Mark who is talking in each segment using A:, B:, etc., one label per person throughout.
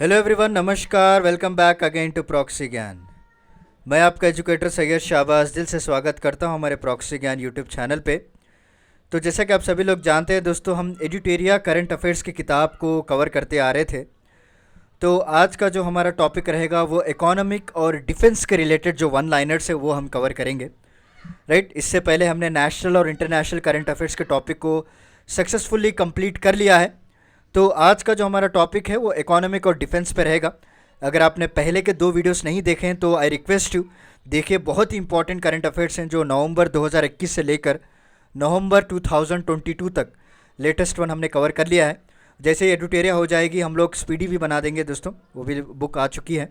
A: Hello everyone, नमस्कार। Welcome back again to proxy Gyan. मैं आपका एजुकेटर सैयद शाहबाज दिल से स्वागत करता हूं हमारे प्रॉक्सी ज्ञान यूट्यूब चैनल पे। तो जैसा कि आप सभी लोग जानते हैं दोस्तों, हम एडिटेरिया करंट अफेयर्स की किताब को कवर करते आ रहे थे। तो आज का जो हमारा टॉपिक रहेगा वो इकोनॉमिक और डिफेंस के रिलेटेड जो वन लाइनर्स है वो हम कवर करेंगे। राइट, इससे पहले हमने नेशनल और इंटरनेशनल करंट अफेयर्स के टॉपिक को सक्सेसफुली कंप्लीट कर लिया है। तो आज का जो हमारा टॉपिक है वो इकोनॉमिक और डिफेंस पे रहेगा। अगर आपने पहले के दो वीडियोस नहीं देखे हैं तो आई रिक्वेस्ट यू देखिए। बहुत ही इंपॉर्टेंट करंट अफेयर्स हैं जो नवंबर 2021 से लेकर नवंबर 2022 तक लेटेस्ट वन हमने कवर कर लिया है। जैसे ही एडुटेरिया हो जाएगी हम लोग स्पीडी भी बना देंगे दोस्तों, वो भी बुक आ चुकी है।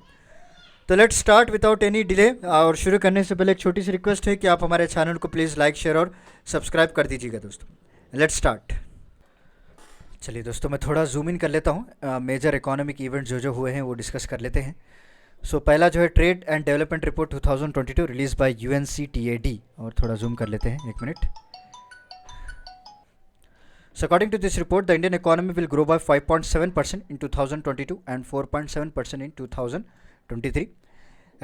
A: तो let's start without any delay. और शुरू करने से पहले एक छोटी सी रिक्वेस्ट है कि आप हमारे चैनल को प्लीज़ लाइक, शेयर और सब्सक्राइब कर दीजिएगा दोस्तों। Let's start. चलिए दोस्तों, मैं थोड़ा जूम इन कर लेता हूँ। मेजर इकोनॉमिक इवेंट जो हुए हैं वो डिस्कस कर लेते हैं। पहला जो है trade and development report 2022 release by UNCTAD। और थोड़ा जूम कर लेते हैं, एक minute. According to this report, the Indian economy will grow by 5.7% in 2022 and 4.7% in 2023.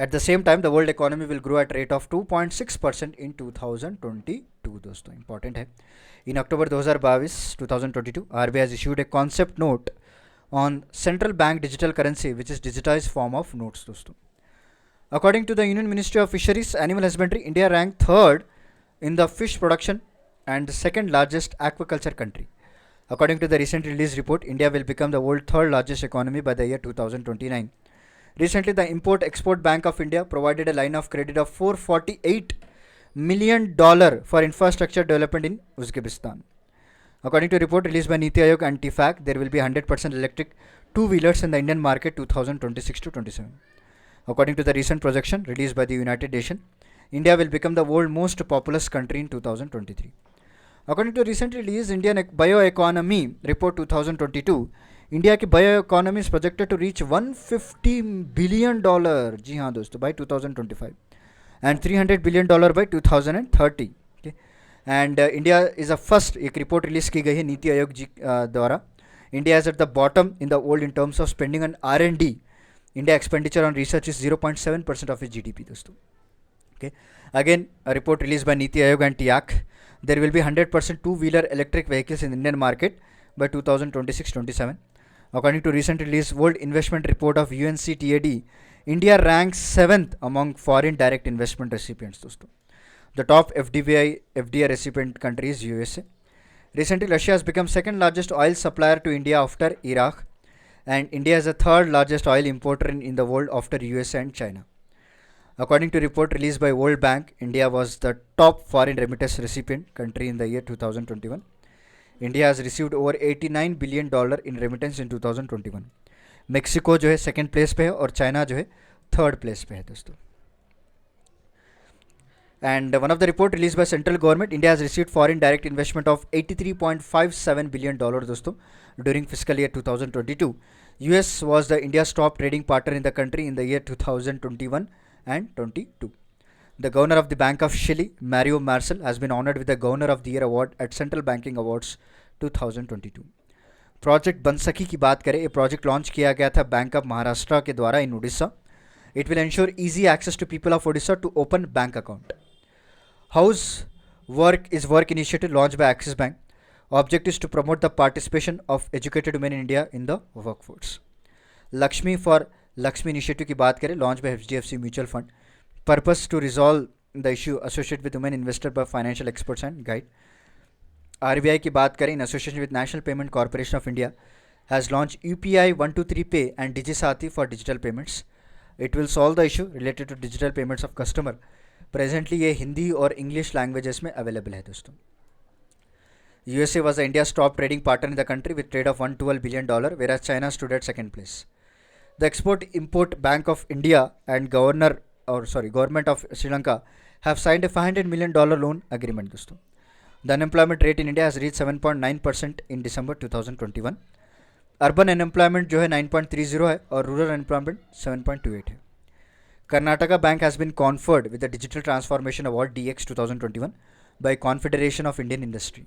A: At the same time, the world economy will grow at rate of 2.6% in 2022. दोस्तों important है। In October 2022, RBI has issued a concept note on central bank digital currency, which is digitized form of notes. दोस्तों, according to the Union Ministry of Fisheries Animal Husbandry, India ranked third in the fish production and the second largest aquaculture country. According to the recently released report, India will become the world's third largest economy by the year 2029. Recently, the Import-Export Bank of India provided a line of credit of $448 million for infrastructure development in Uzbekistan. According to a report released by Niti Aayog and TIFAC, there will be 100% electric two-wheelers in the Indian market 2026 to 27. According to the recent projection released by the United Nations, India will become the world's most populous country in 2023. According to recently released Indian Bioeconomy Report 2022, India की bio economy is projected to reach $150 billion, जी हाँ दोस्तों, by 2025 and $300 billion by 2030। And India is a first, एक report release की गई है नीति आयोग जी द्वारा। India is at the bottom in the world in terms of spending on R&D. India expenditure on research is 0.7% of is GDP दोस्तों। Okay. Again, a report released by Niti Aayog and TIAC, there will be 100% two-wheeler electric vehicles in the Indian market by 2026-27. According to recent released World Investment Report of UNCTAD, India ranks 7th among foreign direct investment recipients. दोस्तों, the top FDI recipient country is USA. Recently, Russia has become second largest oil supplier to India after Iraq, and India is the third largest oil importer in the world after USA and China. According to a report released by World Bank, India was the top foreign remittance recipient country in the year 2021. India has received over $89 billion in remittance in 2021. Mexico जो है second place पे है और China जो है third place पे है दोस्तों। And one of the report released by central government, India has received foreign direct investment of $83.57 billion दोस्तों during fiscal year 2022. US was the India's top trading partner in the country in the year 2021 and 22. The governor of the Bank of Chile, Mario Marcel, has been honored with the Governor of the Year award at Central Banking Awards 2022. Project बंसकी की बात करें, ये project launch किया गया था bank of Maharashtra के द्वारा in Orissa. It will ensure easy access to people of Orissa to open bank account. House work initiative launch by Axis Bank. Object is to promote the participation of educated women in India in the workforce. Lakshmi for Lakshmi initiative की बात करें, launch by HDFC mutual fund. Purpose to resolve the issue associated with women investor by financial experts and guide. RBI की बात करें, इन association with National Payment Corporation of India has launch UPI 123 pay and DigiSathi for digital payments. It will solve the issue related to digital payments of customer. Presently ये हिंदी और English languages में available है दोस्तों। USA was the India's top trading partner in the country with trade of $112 billion, whereas China stood at second place. The Export-Import Bank of India and Government of Sri Lanka have signed a $500 million loan agreement दोस्तों। The unemployment rate in India has reached 7.9% in December 2021. Urban unemployment जो है 9.30 है और rural unemployment 7.28 है। Karnataka Bank has been conferred with the Digital Transformation Award DX 2021 by Confederation of Indian Industry.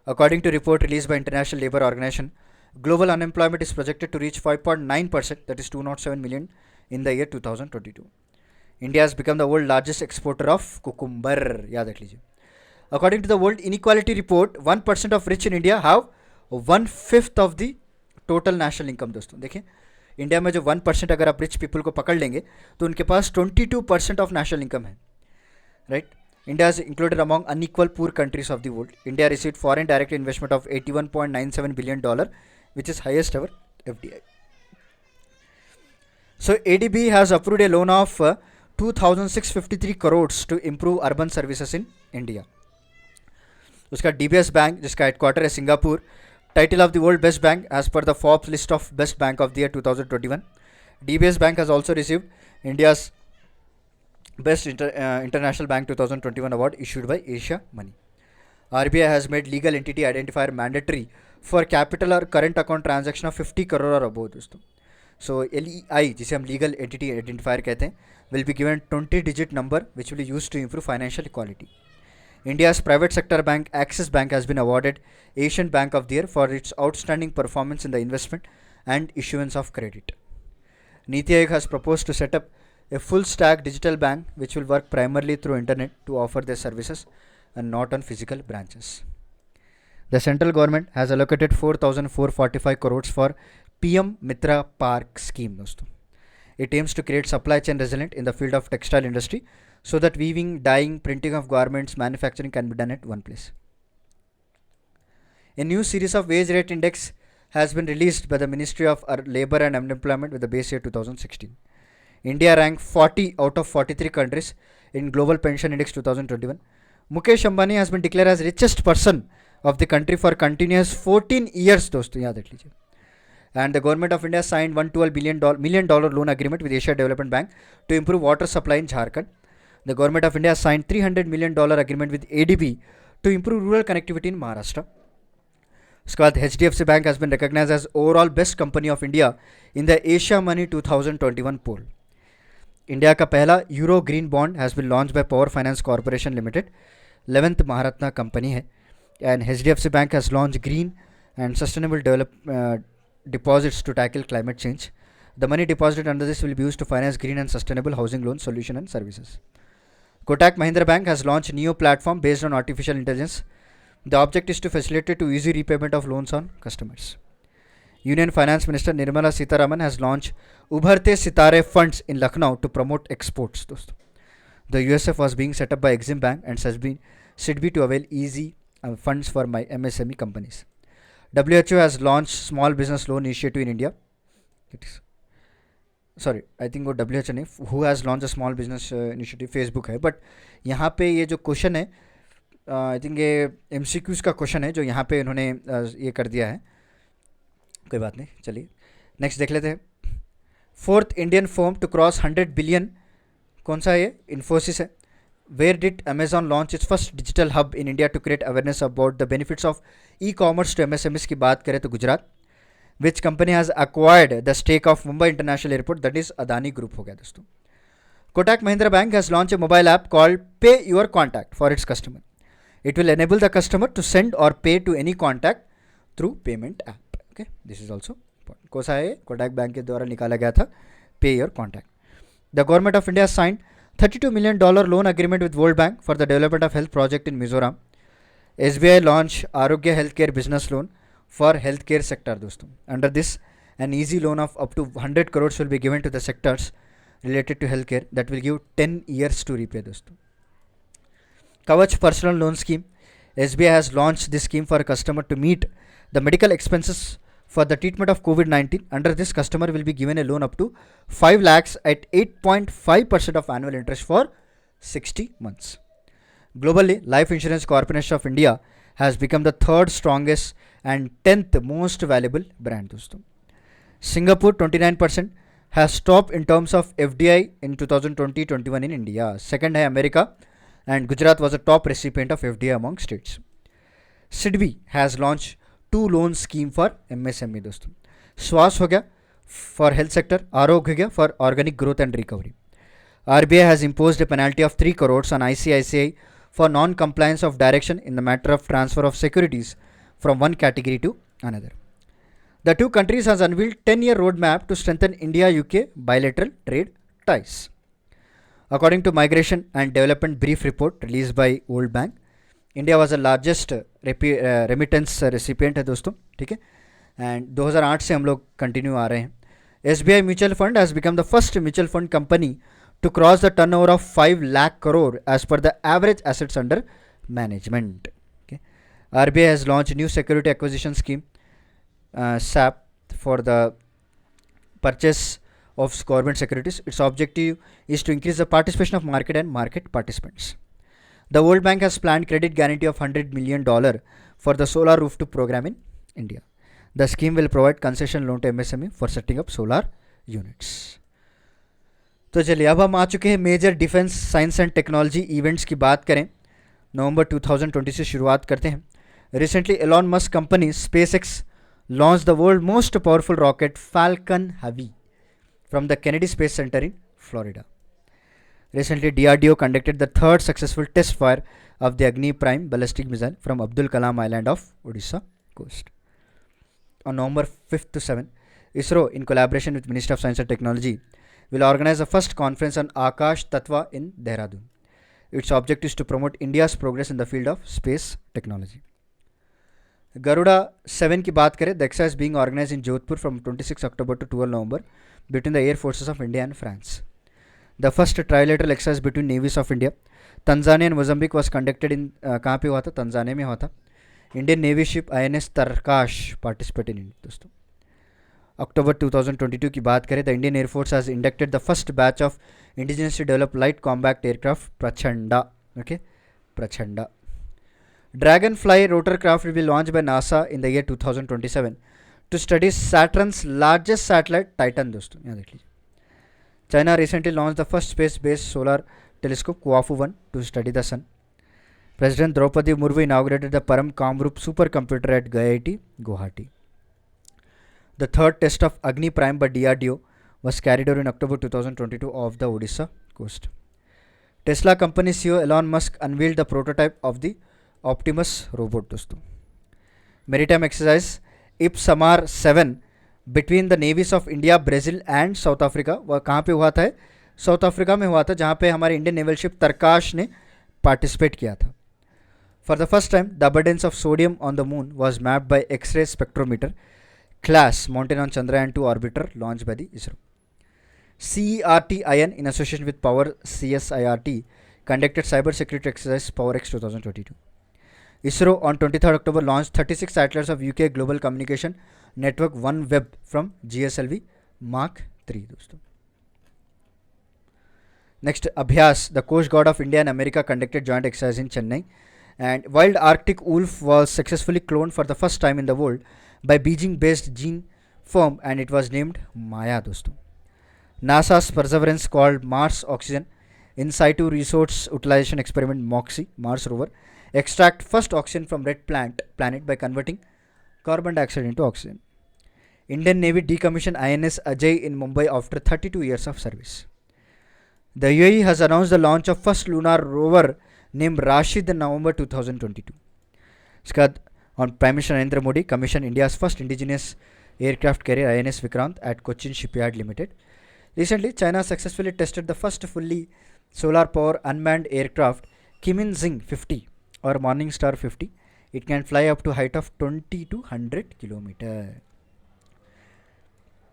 A: According to report released by International Labour Organization, Global unemployment is projected to reach 5.9%, that is 207 million in the year 2022. India has become the world's largest exporter of cucumber. याद रख लीजिए. According to the World Inequality Report, 1% of rich in India have 1/5 of the total national income. दोस्तों देखिए, India में जो 1% अगर आप rich people को पकड़ लेंगे तो उनके पास 22% ऑफ नेशनल इनकम है. Right. India is included among unequal poor countries of the world. India received foreign direct investment of $81.97 billion, which is highest ever FDI. So ADB has approved a loan of 2,653 crores to improve urban services in India. उसका DBS bank जिसका हेडक्वार्टर है Singapore, title of the world best bank as per the Forbes list of best bank of the year 2021. DBS Bank has also received India's Best International Bank 2021 award issued by Asia Money. RBI has made legal entity identifier mandatory for capital or current account transaction of 50 crore or above दोस्तों. So LEI जिसे हम legal entity identifier कहते हैं will be given 20-digit number which will be used to improve financial equality. India's private sector bank Axis Bank has been awarded Asian Bank of the Year for its outstanding performance in the investment and issuance of credit. Niti Aayog has proposed to set up a full stack digital bank which will work primarily through internet to offer their services and not on physical branches. The central government has allocated 4,445 crores for PM Mitra Park scheme दोस्तों. It aims to create supply chain resilient in the field of textile industry so that weaving, dyeing, printing of garments, manufacturing can be done at one place. A new series of wage rate index has been released by the Ministry of Labour and Employment with the base year 2016. India ranked 40 out of 43 countries in Global Pension Index 2021. Mukesh Ambani has been declared as richest person of the country for continuous 14 years दोस्तों याद रख लीजिए. And the government of India signed $112 million loan agreement with Asia Development Bank to improve water supply in Jharkhand. The government of India signed $300 million agreement with ADB to improve rural connectivity in Maharashtra. उसके बाद HDFC Bank has been recognized as overall best company of India in the Asia Money 2021 poll. India का पहला euro green bond has been launch by Power Finance Corporation Limited, 11th Maharatna company है. And HDFC Bank has launch green and sustainable deposits to tackle climate change. The money deposited under this will be used to finance green and sustainable housing loan solution and services. Kotak Mahindra Bank has launched Neo platform based on artificial intelligence. The object is to facilitate to easy repayment of loans on customers. Union Finance Minister Nirmala Sitharaman has launched Ubharte Sitare Funds in Lucknow to promote exports. The USF was being set up by Exim Bank and should be to avail easy funds for my MSME companies. WHO has launched small business loan initiative in India. Sorry, I think वो WHO नहीं, who has launched a small business initiative, Facebook है. But यहाँ पे ये जो question है, I think ये MCQs का क्वेश्चन है जो यहाँ पे इन्होंने ये कर दिया है. कोई बात नहीं, चलिए नेक्स्ट देख लेते हैं. Fourth Indian firm to cross 100 billion कौन सा है ये? इन्फोसिस है. Where did Amazon launch its first digital hub in India to create awareness about the benefits of e commerce to MSMEs की बात करें तो Gujarat. Which company has acquired the stake of Mumbai international airport, that is Adani group हो गया दोस्तों. Kotak Mahindra bank has launch a mobile app called पे your contact for its customer. It will enable the customer to send or pay to any contact through payment app. Okay, this is also important. कौन सा है? Kotak bank के द्वारा निकाला गया था pay your contact. The government of India signed $32 million loan agreement with World Bank for the development of health project in Mizoram. SBI launch Arogya health care business loan for health care sector दोस्तों. Under this an easy loan of up to 100 crores will be given to the sectors related to health care that will give 10 years to repay दोस्तों. Kavach personal loan scheme. SBI has launched this scheme for a customer to meet the medical expenses for the treatment of COVID-19. Under this, customer will be given a loan up to 5 lakhs at 8.5% of annual interest for 60 months. Globally, Life Insurance Corporation of India has become the third strongest and 10th most valuable brand दोस्तों. Singapore 29% has topped in terms of FDI in 2020-21 in India. Second है America and Gujarat was a top recipient of FDI among states. SIDBI has launched 2 loan scheme for MSME दोस्तों. स्वास हो गया for health sector, आरोग्य हो गया for organic growth and recovery. RBI has imposed a penalty of 3 crores on ICICI for non-compliance of direction in the matter of transfer of securities from one category to another. The two countries has unveiled 10-year roadmap to strengthen India-UK bilateral trade ties. According to Migration and Development Brief Report released by World Bank, India was the largest remittance recipient है दोस्तों, ठीक है, and 2008 से हम लोग continue आ रहे हैं. SBI mutual fund has become the first mutual fund company to cross the turnover of 5 lakh crore as per the average assets under management. RBI has launched new security acquisition scheme SAP for the purchase of government securities. Its objective is to increase the participation of market and market participants. The World Bank has planned credit guarantee of $100 million for the solar rooftop program in India. The scheme will provide concession loan to MSME for setting up solar units. तो चलिए अब हम आ चुके हैं major defence science and technology events की बात करें. नवंबर 2020 से शुरुआत करते हैं. Recently, Elon Musk company SpaceX launched the world's most powerful rocket Falcon Heavy from the Kennedy Space Center in Florida. Recently, DRDO conducted the third successful test fire of the Agni Prime ballistic missile from Abdul Kalam Island of Odisha coast. On November 5th to 7th, ISRO, in collaboration with Ministry of Science and Technology, will organize the first conference on Akash Tattva in Dehradun. Its objective is to promote India's progress in the field of space technology. Garuda 7 की बात करें, the exercise being organized in Jodhpur from 26 October to 12 November between the air forces of India and France. The first trilateral exercise between navies of India, Tanzania and Mozambique was conducted in कहाँ पे हुआ था? Tanzania में हुआ था. Indian Navy ship INS Tarkash participated in it दोस्तों. October 2022 की बात करें, the Indian Air Force has inducted the first batch of indigenously developed light combat aircraft Prachanda. Okay, Prachanda. Dragonfly rotorcraft will be launched by NASA in the year 2027 to study Saturn's largest satellite Titan दोस्तों. यहाँ देख लीजिए. China recently launched the first space-based solar telescope Kuafu-1 to study the sun. President Draupadi Murmu inaugurated the Param Kamrup supercomputer at IIT Guwahati. The third test of Agni Prime by DRDO was carried out in October 2022 off the Odisha coast. Tesla company CEO Elon Musk unveiled the prototype of the Optimus robot दोस्तों. Maritime exercise IPSAMAR 7 between the navies of India, Brazil and South Africa. वह कहाँ पे हुआ था? South Africa में हुआ था, जहाँ पे हमारे इंडियन नेवल शिप तरकाश ने पार्टिसिपेट किया था. For the first time the abundance of sodium on the moon was mapped by x ray spectrometer CLASS mountain on Chandrayaan 2 orbiter launch by the ISRO. CERT-IN in association with Power CSIRT conducted cyber security exercise PowerX 2022. ISRO on 23rd October launched 36 satellites of UK Global Communication Network OneWeb from GSLV Mark 3 दोस्तों. Next, Abhyas, the Coast Guard of India and America conducted joint exercise in Chennai, and wild Arctic wolf was successfully cloned for the first time in the world by Beijing-based gene firm, and it was named Maya दोस्तों. NASA's Perseverance called Mars Oxygen in situ resource utilization experiment MOXIE Mars rover extract first oxygen from red planet by converting carbon dioxide into oxygen. Indian Navy decommissioned INS Ajay in Mumbai after 32 years of service. The UAE has announced the launch of first lunar rover named Rashid in November 2022. इसके बाद on Prime Minister Narendra Modi commissioned India's first indigenous aircraft carrier INS Vikrant at Cochin Shipyard Limited. Recently, China successfully tested the first fully solar power unmanned aircraft Kiminzing 50 or Morningstar 50. It can fly up to height of 20 to 100 kilometers.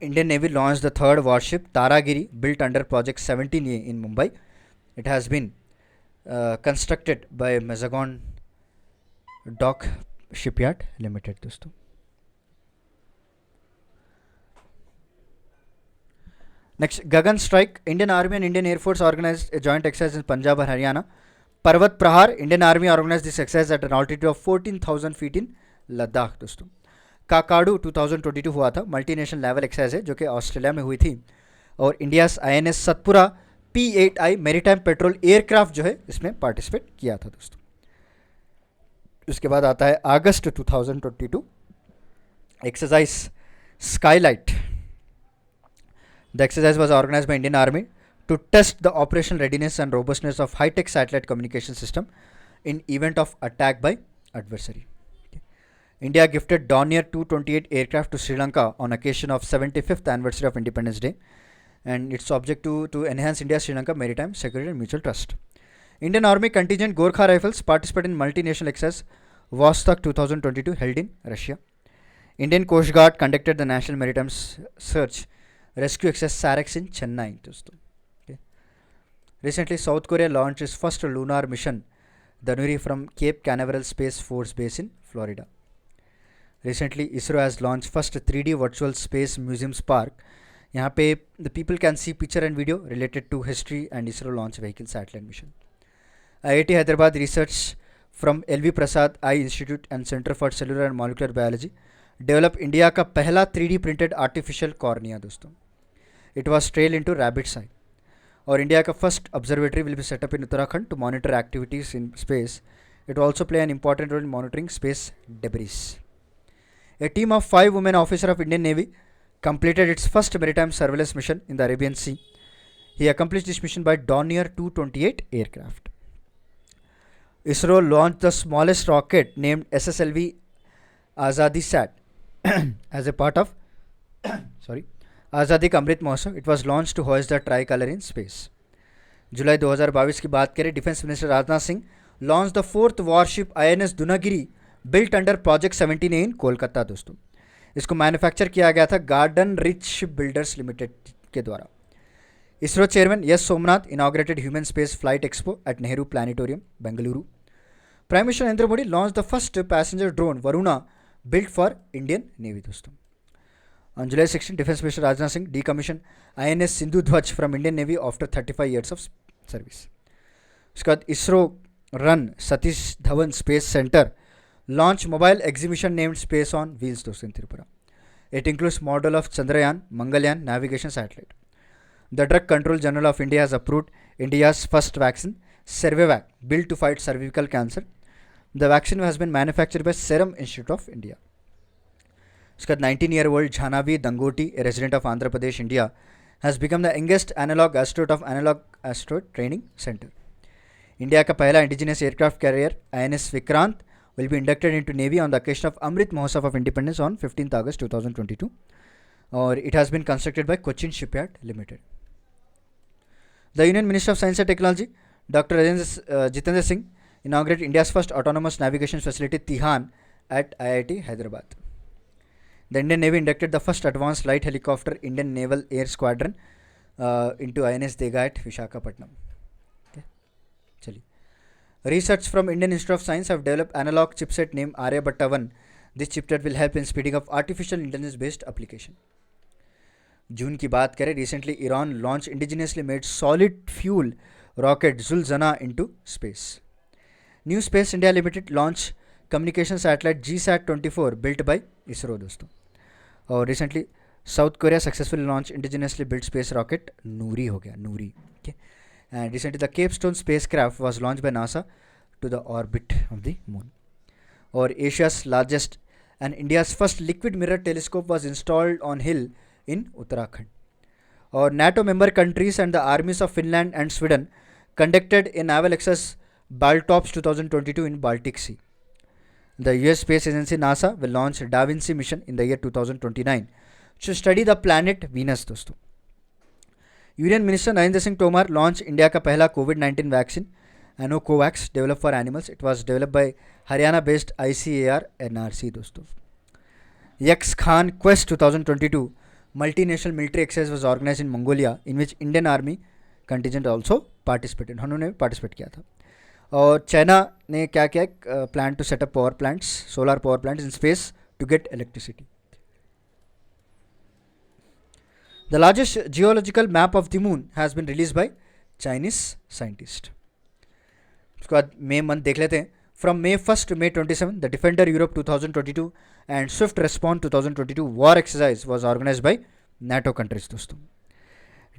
A: Indian Navy launched the third warship Taragiri built under Project 17A in Mumbai. It has been constructed by Mazagon Dock Shipyard Limited दोस्तों. Next, Gagan Strike. Indian Army and Indian Air Force organized a joint exercise in Punjab and Haryana. Parvat Prahar. Indian Army organized this exercise at an altitude of 14,000 feet in Ladakh दोस्तों. Kakadu 2022 हुआ था, multinational level exercise है जो कि Australia में हुई थी, और India's INS Satpura P8I maritime petrol aircraft जो है इसमें पार्टिसिपेट किया था दोस्तों. उसके बाद आता है अगस्त 2022 exercise Skylight. The exercise was organised by Indian army to test the operational readiness and robustness of high-tech satellite communication system in event of attack by adversary. Okay. India gifted Dornier 228 aircraft to Sri Lanka on occasion of 75th anniversary of Independence Day, and it's object to enhance India-Sri Lanka maritime security and mutual trust. Indian Army contingent Gorkha Rifles participate in multinational exercise Vostok 2022 held in Russia. Indian Coast Guard conducted the National Maritime Search Rescue Exercise SAREX in Chennai. Okay. Recently, South Korea launched its first lunar mission, Danuri, from Cape Canaveral Space Force Base in Florida. Recently, ISRO has launched first 3D virtual space museum Spark. यहाँ पे the people can see picture and video related to history and ISRO launch vehicle satellite mission. IIT Hyderabad research from LV Prasad Eye Institute and Center for Cellular and Molecular Biology develop India का पहला 3D printed artificial cornea दोस्तों. It was trailed into rabbit's eye. और India का first observatory will be set up in Uttarakhand to monitor activities in space. It will also play an important role in monitoring space debris. A team of 5 women officers of Indian Navy completed its first maritime surveillance mission in the Arabian Sea. He accomplished this mission by Dornier 228 aircraft. ISRO launched the smallest rocket named SSLV Azadi Sat as a part of Azadi का Amrit Mahotsav. It was launched to hoist the tricolor in space. जुलाई 2022 की बात करें, defence minister Rajnath Singh launch the 4th warship INS Dunagiri built under project 17A in Kolkata दोस्तों. इसको manufacture किया गया था Garden Reach ship builders limited के द्वारा. ISRO chairman S Somanath inaugurated human space flight expo at Nehru planetarium Bengaluru. Prime minister Narendra Modi launch the first passenger drone Varuna built for Indian navy दोस्तों. On July 16, Defense Minister Rajnath Singh decommissioned INS Sindhu Dhwaj from Indian Navy after 35 years of service. उसके बाद ISRO run Satish Dhawan space centre launch mobile exhibition named Space on Wheels दोस्तों in Tripura. It includes model of Chandrayaan, Mangalyaan navigation satellite. The Drug Control General of India has approved India's first vaccine, Cervevac, built to fight cervical cancer. The vaccine has been manufactured by Serum Institute of India. उसके बाद 19-year-old Jhanavi Dangoti, a resident of Andhra Pradesh, India, has become the youngest analog astronaut of Analog Astronaut Training Center. India का पहला indigenous aircraft carrier INS Vikrant will be inducted into Navy on the occasion of Amrit Mahotsav of Independence on 15th August 2022. Or it has been constructed by Cochin Shipyard Limited. The Union Minister of Science and Technology, Dr. Jitendra Singh, inaugurated India's first autonomous navigation facility Tihan at IIT Hyderabad. The Indian Navy inducted the first advanced light helicopter Indian Naval Air Squadron into INS Dega at Vishakhapatnam. Okay. Chali. Research from Indian Institute of Science have developed analog chipset named Aryabhatta 1. This chipset will help in speeding up artificial intelligence based application. जून की बात करें, recently Iran launched indigenously made solid fuel rocket Zulzana into space. New Space India Limited launched communication satellite GSAT-24 built by ISRO दोस्तों. और recently South Korea successfully launched indigenously built space rocket Nuri हो गया Nuri. Okay. And recently the Capstone spacecraft was launched by NASA to the orbit of the moon. Or Asia's largest and India's first liquid mirror telescope was installed on hill in Uttarakhand. Or NATO member countries and the armies of Finland and Sweden conducted a naval exercise Baltops 2022 in Baltic Sea. The US Space Agency NASA will launch a Da Vinci mission in the year 2029 to study the planet Venus दोस्तों. Union minister Narendra Singh Tomar launch India का पहला कोविड-19 vaccine Anocovax develop for animals. It was developed by Haryana based ICAR NRC दोस्तों. यक्स Khaan Quest 2022 multinational military exercise was organised in Mongolia in which Indian army contingent also participated. उन्होंने participate किया था. और China ने क्या किया, plan to set up power plants, solar power plants in space to get electricity. The largest geological map of the moon has been released by Chinese scientists. उसके बाद May month देख लेते हैं. From May 1st to May 27, the Defender Europe 2022 and Swift Response 2022 war exercise was organized by NATO countries दोस्तों.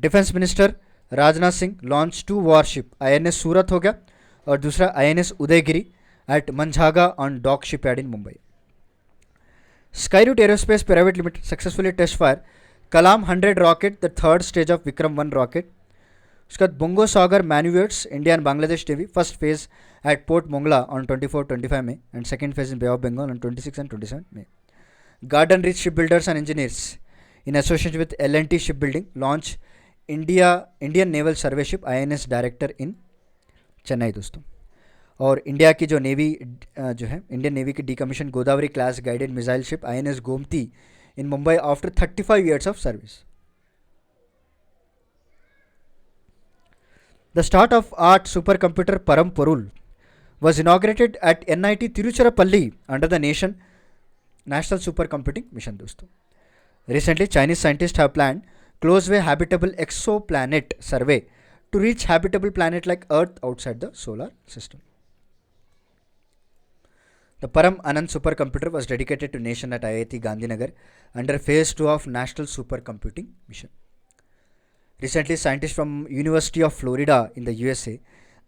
A: Defence minister Rajnath Singh launch 2 warship, INS Surat हो गया और दूसरा INS Udaygiri at Mazagon dock shipyard in Mumbai. Skyroot Aerospace private limited successfully test fire Kalam 100 rocket, the third stage of Vikram 1 rocket. उसके बाद Bungo Sagar Maneuvers India and Bangladesh Navy first phase at Port Mongla on 24-25 May and second phase in Bay of Bengal on 26 and 27 May. Garden Reach Shipbuilders and Engineers in association with L&T Shipbuilding launch Indian naval survey ship INS director in Chennai दोस्तों. और India की जो navy जो है Indian navy की decommission Godavari class guided missile ship INS Gomti in Mumbai after 35 years of service. The start of art supercomputer Param Porul was inaugurated at NIT Tiruchirappalli under the National Supercomputing Mission दोस्तों. Recently, Chinese scientists have planned close-way habitable exoplanet survey to reach habitable planet like Earth outside the solar system. The Param Anand supercomputer was dedicated to nation at IIT Gandhinagar under phase 2 of National Supercomputing Mission. Recently, scientists from University of Florida in the USA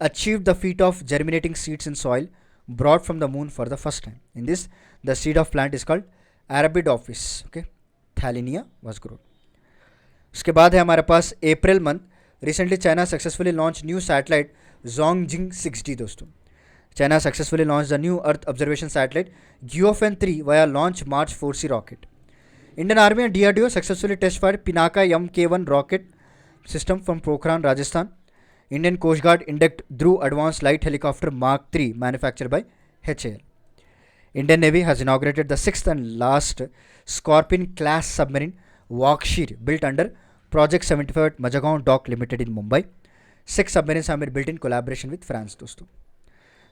A: achieved the feat of germinating seeds in soil brought from the moon for the first time. In this, the seed of plant is called Arabidopsis. Okay, Thallinia was grown. उसके बाद है हमारे पास April month. Recently China successfully launch new satellite Zhongxing 6D दोस्तों. China successfully launch the new earth observation satellite GFN 3 via launch March 4C rocket. Indian army and DRDO successfully test fire Pinaka MK1 rocket system from Pokhran Rajasthan. Indian coast guard induct Dhruv advance light helicopter Mark 3 manufactured by HAL. Indian Navy has inaugurated the 6th and last Scorpion class submarine Wakshir built under Project 75 at Majagaon Dock Limited in Mumbai. 6 submarines have been built in collaboration with France दोस्तों.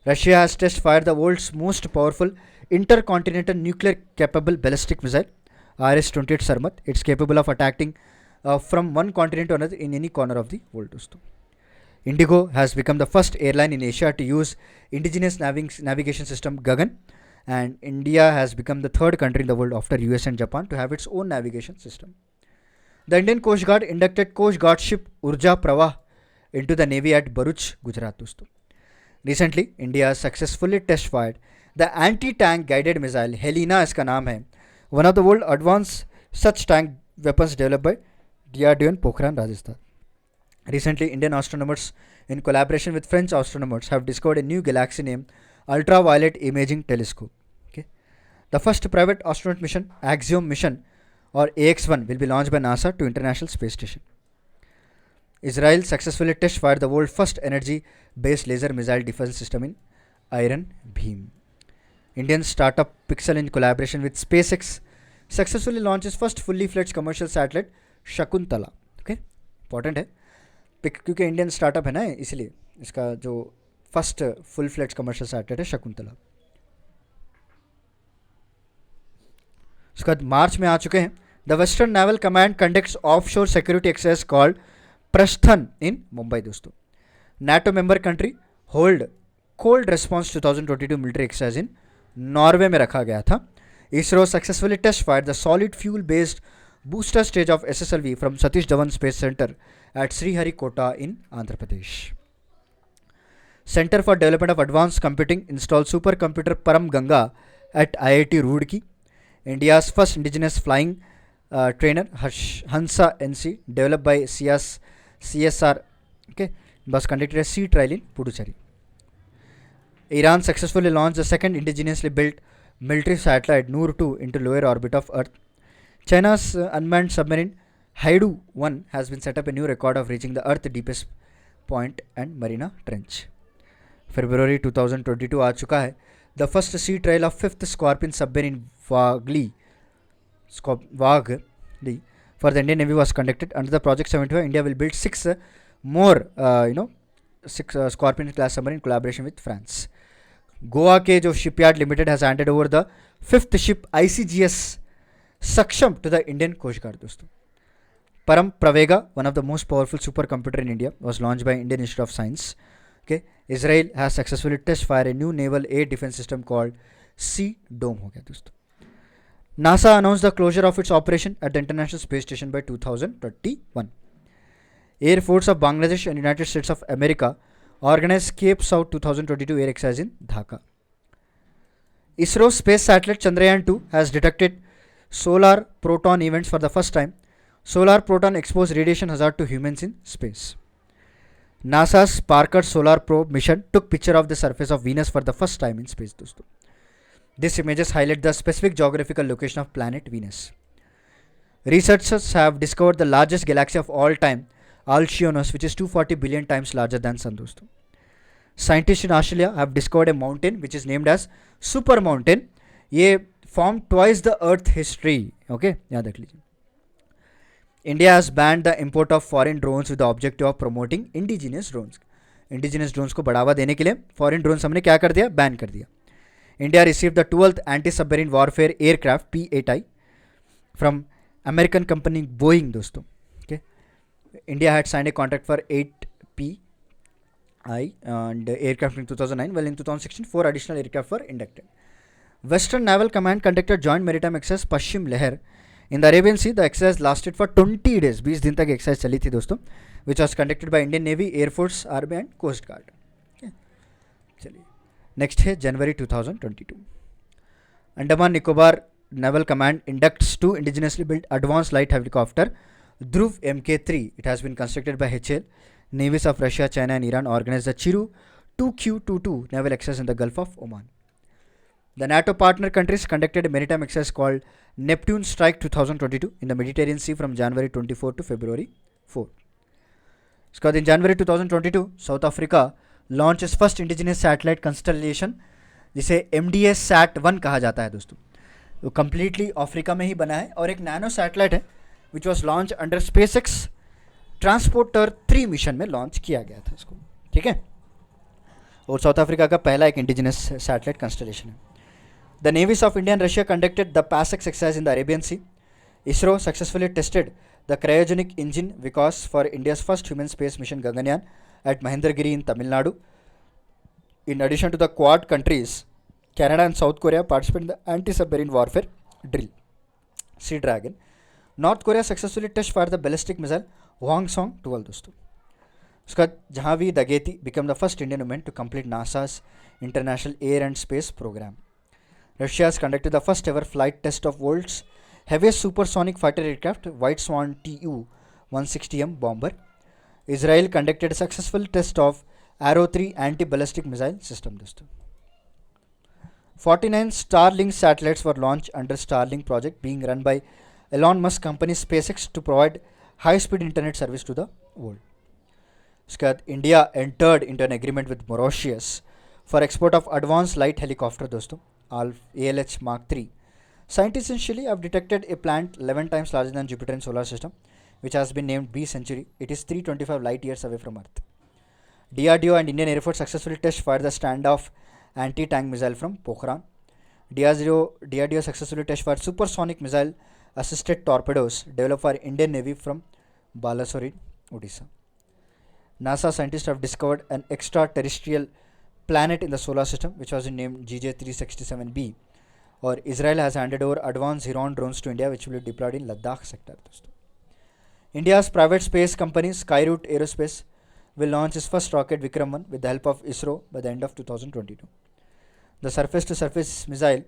A: Russia has test fired the world's most powerful intercontinental nuclear capable ballistic missile RS-28 Sarmat. It's capable of attacking from one continent to another in any corner of the world दोस्तों. Indigo has become the first airline in Asia to use indigenous navigation system Gagan, and India has become the third country in the world after US and Japan to have its own navigation system. The Indian Coast Guard inducted Coast Guard ship Urja Pravah into the Navy at Bharuch, Gujarat दोस्तों. Recently, India has successfully test fired the anti-tank guided missile Helena इसका नाम है, one of the world advanced such tank weapons developed by DRDO in Pokhran, Rajasthan. Recently, Indian astronomers in collaboration with French astronomers have discovered a new galaxy named Ultraviolet Imaging Telescope. Okay. The first private astronaut mission, Axiom mission or AX-1, will be launched by NASA to International Space Station. Israel successfully test fired the world's first energy-based laser missile defense system in Iron Beam. Indian startup Pixel in collaboration with SpaceX successfully launches first fully fledged commercial satellite Shakuntala. Okay, important है क्योंकि Indian startup है ना, इसलिए इसका जो first full fledge commercial satellite है शकुंतला. उसके बाद मार्च में आ चुके हैं. The western naval command conducts offshore security exercise called Prasthan in Mumbai दोस्तों. NATO member country hold cold response 2022 military exercise in Norway में रखा गया था. ISRO successfully test fire the solid fuel based booster stage of SSLV from Satish Dhawan Space Center at Sriharikota in Andhra Pradesh. Center for Development of Advanced Computing installed supercomputer Param Ganga at IIT Roorkee. India's first indigenous flying trainer Hansa NC developed by CSR was conducted a sea trial in Puducherry. Iran successfully launched the second indigenously built military satellite Noor 2 into lower orbit of Earth. China's unmanned submarine Haidu-1 has been set up a new record of reaching the Earth's deepest point and Marina Trench. February 2022 आ चुका है. The first sea trial of 5th Scorpion submarine Wagli for the Indian Navy was conducted under the Project 75. India will build 6 more Scorpion class submarine in collaboration with France. Goa के जो shipyard limited has handed over the 5th ship ICGS Saksham to the Indian Coast Guard दोस्तों. Param Pravega, one of the most powerful supercomputer in India, was launched by Indian Institute of Science. Okay, Israel has successfully test fired a new naval air defense system called Sea Dome हो गया दोस्तों. NASA announced the closure of its operation at the International Space Station by 2021. Air Force of Bangladesh and United States of America organized Cape South 2022 air exercise in Dhaka. ISRO space satellite Chandrayaan 2 has detected solar proton events for the first time. Solar proton expose radiation hazard to humans in space. NASA's Parker Solar Probe mission took picture of the surface of Venus for the first time in space दोस्तों. These images highlight the specific geographical location of planet Venus. Researchers have discovered the largest galaxy of all time, Alcyoneus, which is 240 billion times larger than Sun दोस्तों. Scientists in Australia have discovered a mountain which is named as Super Mountain. ये formed twice the Earth history. Okay, याद रख लीजिए. India has banned the import of foreign drones with the objective of promoting indigenous drones. Indigenous drones को बढ़ावा देने के लिए foreign drones हमने क्या कर दिया? बैन कर दिया. India received the 12th anti-submarine warfare aircraft P-8I from American company Boeing दोस्तों. Okay, India had signed a contract for 8P-I and aircraft in 2009. Well, in 2016, 4 additional aircraft were inducted. Western Naval Command conducted joint maritime exercise Pashchim Leher in the Arabian Sea. The exercise lasted for 20 days. 20 दिन तक exercise चली थी दोस्तों, which was conducted by Indian Navy, Air Force, Army and Coast Guard. Okay. चलिए next है January 2022. Andaman Nicobar Naval Command inducts 2 indigenously built advanced light helicopter Dhruv Mk3. It has been constructed by HAL. Navies of Russia, China and Iran organized the Chiru 2Q22 naval exercise in the Gulf of Oman. The NATO partner countries conducted a maritime exercise called Neptune Strike 2022 in the Mediterranean Sea from January 24 to February 4. इसके बाद in January 2022, South Africa launched its first indigenous satellite constellation जिसे MDS-SAT-1 कहा जाता है दोस्तों. वो completely Africa में ही बना है और एक नैनो सैटेलाइट है which was launched under SpaceX Transporter 3 mission में लॉन्च किया गया था इसको. ठीक है, और साउथ अफ्रीका का पहला एक इंडिजिनस सैटेलाइट कंस्टलेशन है. The navies of India and Russia conducted the PASEX exercise in the Arabian Sea. ISRO successfully tested the cryogenic engine Vikas for India's first human space mission Gaganyaan at Mahendragiri in Tamil Nadu. In addition to the Quad countries, Canada and South Korea participated in the anti-submarine warfare drill Sea Dragon. North Korea successfully test fired the ballistic missile Hwasong 12 दोस्तों. उसका Jahavi Dageti became the first Indian woman to complete NASA's International Air and Space Program. Russia has conducted the first ever flight test of world's heaviest supersonic fighter aircraft White Swan Tu-160M bomber. Israel conducted a successful test of Arrow 3 anti-ballistic missile system दोस्तों. 49 Starlink satellites were launched under Starlink project being run by Elon Musk company SpaceX to provide high-speed internet service to the world. उसके बाद India entered into an agreement with Mauritius for export of advanced light helicopter दोस्तों ALH Mark III. Scientists initially have detected a planet 11 times larger than Jupiter in solar system, which has been named B Century. It is 325 light years away from Earth. DRDO and Indian Air Force successfully test fired the standoff anti-tank missile from Pokhran. DRDO successfully test fired supersonic missile assisted torpedoes developed for Indian Navy from Balasore in Odisha. NASA scientists have discovered an extraterrestrial planet in the solar system which was named GJ367b, or Israel has handed over advanced Heron drones to India which will be deployed in Ladakh sector. India's private space company Skyroot Aerospace will launch its first rocket Vikram 1 with the help of ISRO by the end of 2022. The surface to surface missile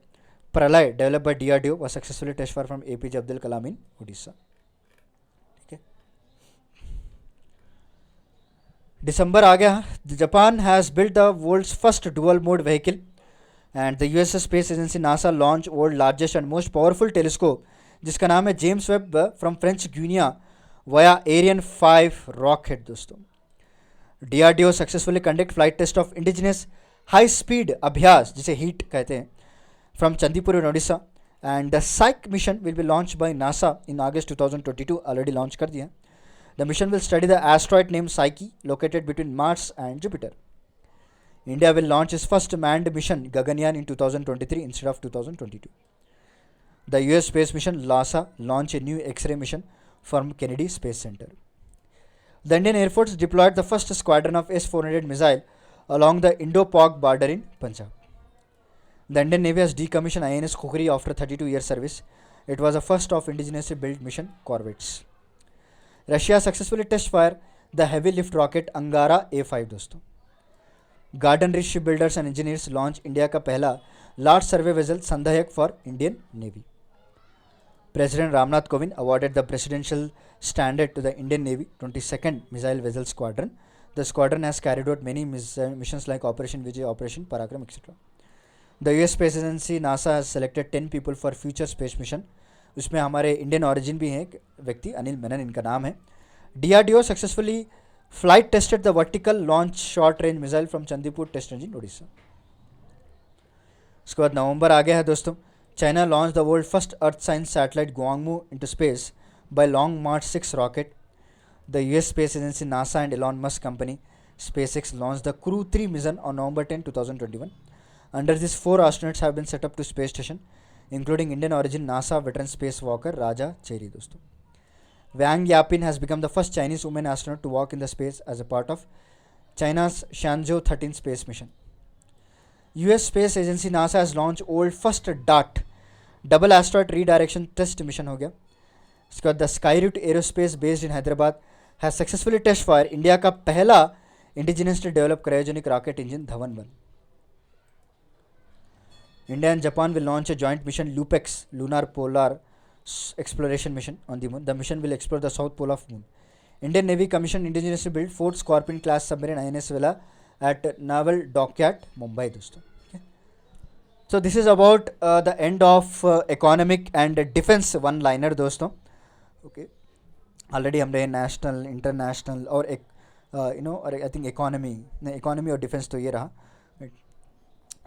A: Pralay developed by DRDO was successfully test fired from APJ Abdul Kalam in Odisha. December आ गया. Japan has built the world's first dual mode vehicle and the US Space Agency NASA launched world's largest and most powerful telescope जिसका नाम है James Webb from French Guiana via Ariane 5 rocket दोस्तों. DRDO successfully conduct flight test of indigenous high speed अभ्यास जिसे HEAT कहते हैं from Chandipur in Odisha, and the Psyche mission will be launched by NASA in August 2022. already launched कर दिया. The mission will study the asteroid named Psyche located between Mars and Jupiter. India will launch its first manned mission Gaganyaan in 2023 instead of 2022. The US space mission LASA launched a new X-ray mission from Kennedy Space Center. The Indian Air Force deployed the first squadron of S-400 missile along the Indo-Pak border in Punjab. The Indian Navy has decommissioned INS Khukri after 32 years service. It was the first of indigenously built mission corvettes. Russia successfully test fire the heavy lift rocket Angara A5 दोस्तों. Garden Rich Shipbuilders and Engineers launch India का पहला large survey vessel Sandhayak for Indian Navy. President Ramnath Kovind awarded the presidential standard to the Indian Navy 22nd Missile Vessel Squadron. The squadron has carried out many missions like operation Vijay, operation Parakram etcetera. The US space agency NASA has selected 10 people for future space mission. उसमें हमारे Indian origin भी हैं एक व्यक्ति, अनिल मेनन इनका नाम है. DRDO successfully flight tested the vertical launch short range missile from Chandipur test range in Orissa. उसके बाद नवंबर आ गया है दोस्तों. China launch the world first earth science satellite Guangmu into space by Long March 6 rocket. The US space agency NASA and Elon Musk company SpaceX launched the Crew 3 mission on November 10, 2021. Under this, 4 astronauts have been set up to space station, including Indian origin NASA veteran spacewalker Raja Cheri दोस्तों. Wang Yaping has become the first Chinese woman astronaut to walk in the space as a part of China's Shenzhou 13 space mission. US Space Agency NASA has launched world first DART double asteroid redirection test mission हो गया. इसके बाद the Skyroot Aerospace based in Hyderabad has successfully test fire India का पहला indigenously develop cryogenic rocket engine Dhawan 1. India and Japan will launch a joint mission LUPEX Lunar Polar Exploration Mission on the Moon. The mission will explore the south pole of Moon. Indian Navy commissioned indigenously built 4th Scorpion class submarine INS Vela at Naval Dockyard, Mumbai दोस्तों. Okay. So this is about the end of economic and defense one liner दोस्तों. Okay. Already हमने national international और एक और I think economy और defence तो ये रहा.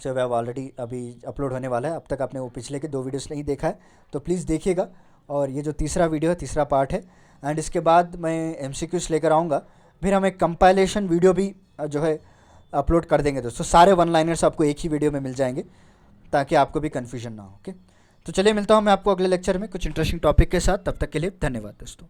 A: सो वे ऑलरेडी अभी अपलोड होने वाला है. अब तक आपने वो पिछले के 2 वीडियोस नहीं देखा है तो प्लीज़ देखिएगा. और ये जो तीसरा वीडियो है, तीसरा पार्ट है. एंड इसके बाद मैं MCQs लेकर आऊँगा. फिर हम एक कंपाइलेशन वीडियो भी जो है अपलोड कर देंगे दोस्तों. सारे वन लाइनर्स आपको एक ही वीडियो में मिल जाएंगे ताकि आपको भी कन्फ्यूजन ना हो. ओके, तो चलिए मिलता हूँ मैं आपको अगले लेक्चर में कुछ इंटरेस्टिंग टॉपिक के साथ. तब तक के लिए धन्यवाद दोस्तों.